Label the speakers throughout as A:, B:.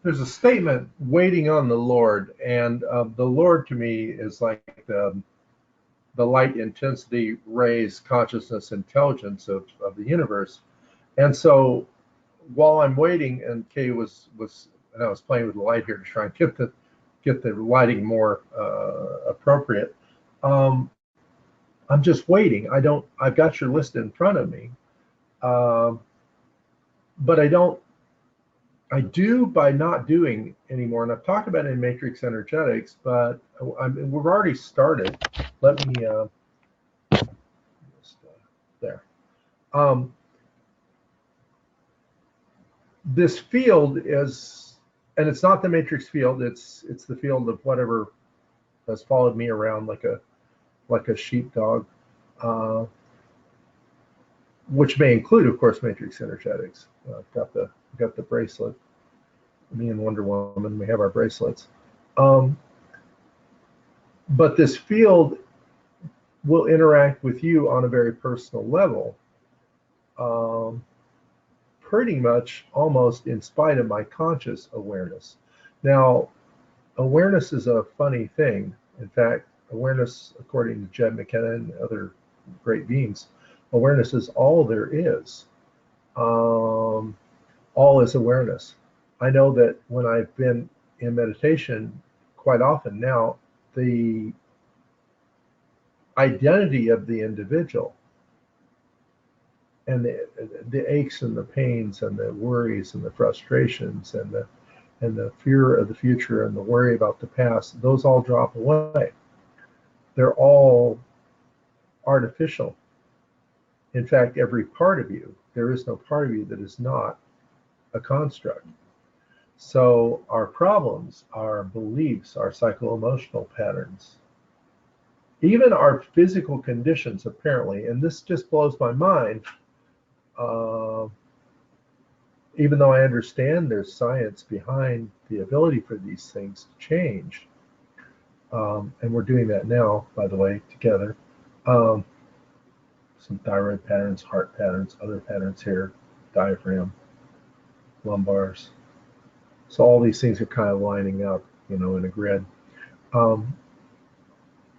A: there's a statement, waiting on the Lord, and the Lord to me is like the light intensity rays consciousness intelligence of the universe. And so while I'm waiting, and Kay was and I was playing with the light here to try and get the lighting more appropriate. um, I'm just waiting. I've got your list in front of me, um, but I do by not doing anymore. And I've talked about it in matrix energetics, but we've already started. Let me just, there. Um, this field is, and it's not the matrix field. It's the field of whatever has followed me around like a sheepdog, uh, which may include, of course, matrix energetics. Got the bracelet. Me and Wonder Woman, we have our bracelets. Um, but this field will interact with you on a very personal level, um, pretty much almost in spite of my conscious awareness. Now, awareness is a funny thing. In fact, awareness, according to Jed McKenna and other great beings, awareness is all there is. All is awareness. I know that when I've been in meditation quite often now, the identity of the individual and the aches and the pains and the worries and the frustrations and the fear of the future and the worry about the past, those all drop away. They're all artificial. In fact, every part of you, there is no part of you that is not a construct. So our problems, our beliefs, our psycho-emotional patterns, even our physical conditions, apparently, and this just blows my mind, uh, even though I understand there's science behind the ability for these things to change, and we're doing that now, by the way, together. Um, some thyroid patterns, heart patterns, other patterns here, diaphragm, lumbars. So all these things are kind of lining up, in a grid. Um,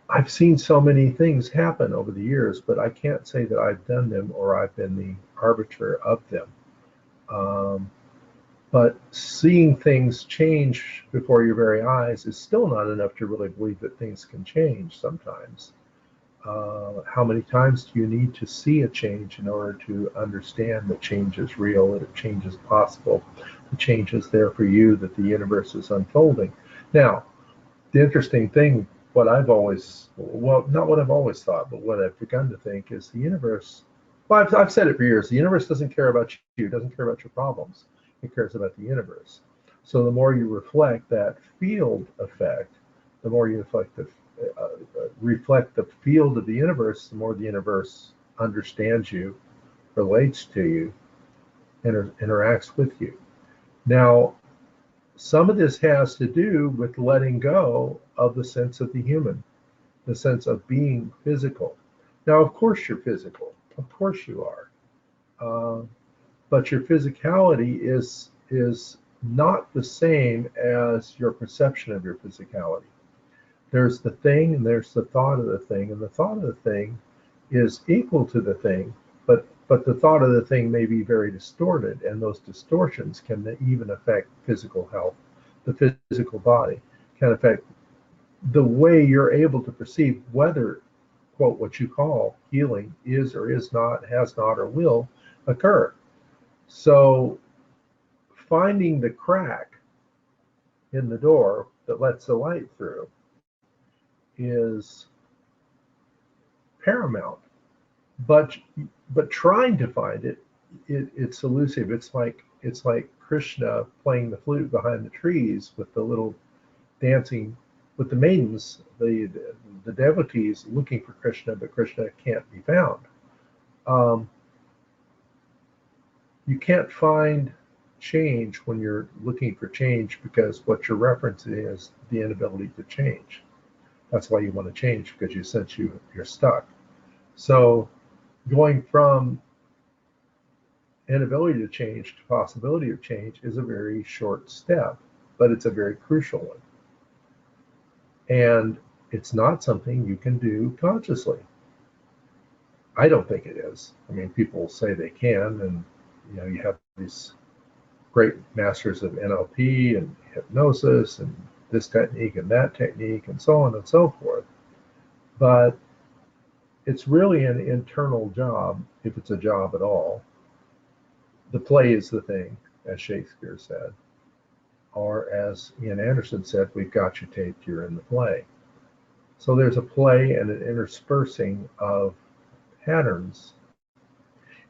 A: I've seen so many things happen over the years, but I can't say that I've done them or I've been the arbiter of them. Um, but seeing things change before your very eyes is still not enough to really believe that things can change sometimes. How many times do you need to see a change in order to understand that change is real, that change is possible, that change is there for you, that the universe is unfolding? Now, the interesting thing, not what I've always thought, but what I've begun to think is the universe, well, I've said it for years, the universe doesn't care about you, doesn't care about your problems, it cares about the universe. So the more you reflect that field effect, the more you reflect the field of the universe, the more the universe understands you, relates to you, interacts with you. Now, some of this has to do with letting go of the sense of the human, the sense of being physical. Now, of course, you're physical. Of course, you are. Uh, but your physicality is not the same as your perception of your physicality. There's the thing and there's the thought of the thing, and the thought of the thing is equal to the thing, but the thought of the thing may be very distorted, and those distortions can even affect physical health. The physical body can affect the way you're able to perceive whether, quote, what you call healing is or is not, has not, or will occur. So finding the crack in the door that lets the light through is paramount. But trying to find it's elusive. It's like Krishna playing the flute behind the trees with the little dancing with the maidens, the devotees looking for Krishna, but Krishna can't be found. You can't find change when you're looking for change, because what you're referencing is the inability to change. That's why you want to change, because you sense you're stuck. So going from inability to change to possibility of change is a very short step. but it's a very crucial one. And it's not something you can do consciously. I don't think it is. I mean, people say they can, and you have these great masters of NLP and hypnosis and this technique and that technique and so on and so forth. But it's really an internal job, if it's a job at all. The play is the thing, as Shakespeare said. Or as Ian Anderson said, we've got you taped, you're in the play. So there's a play and an interspersing of patterns,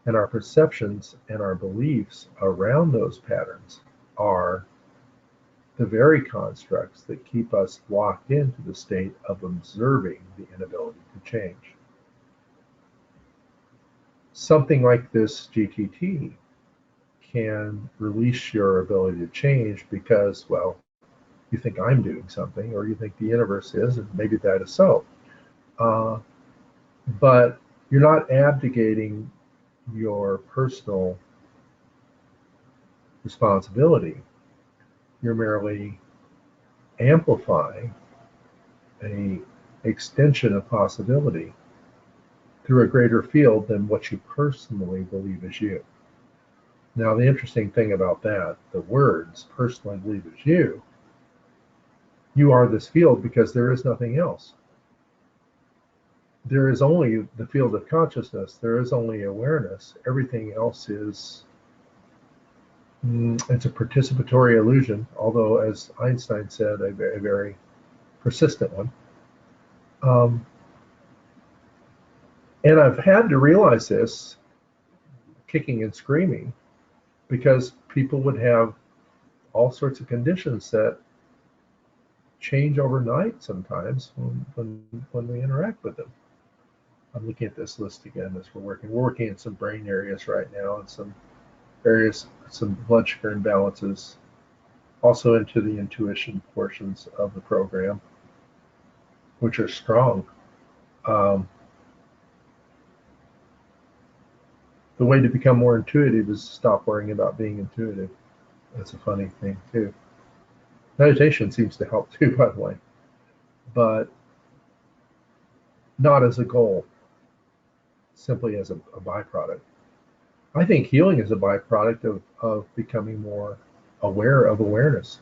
A: and our perceptions and our beliefs around those patterns are the very constructs that keep us locked into the state of observing the inability to change. Something like this GTT can release your ability to change because, well, you think I'm doing something, or you think the universe is, and maybe that is so. But you're not abdicating your personal responsibility. You're merely amplifying an extension of possibility through a greater field than what you personally believe is you. Now, the interesting thing about that, the words personally believe is you are this field because there is nothing else. There is only the field of consciousness. There is only awareness. Everything else is, it's a participatory illusion, although, as Einstein said, a very persistent one. And I've had to realize this, kicking and screaming, because people would have all sorts of conditions that change overnight sometimes when we interact with them. I'm looking at this list again as we're working. We're working in some brain areas right now and some areas, some blood sugar imbalances, also into the intuition portions of the program, which are strong. The way to become more intuitive is to stop worrying about being intuitive. That's a funny thing too. Meditation seems to help too, by the way, but not as a goal, simply as a byproduct. I think healing is a byproduct of becoming more aware of awareness.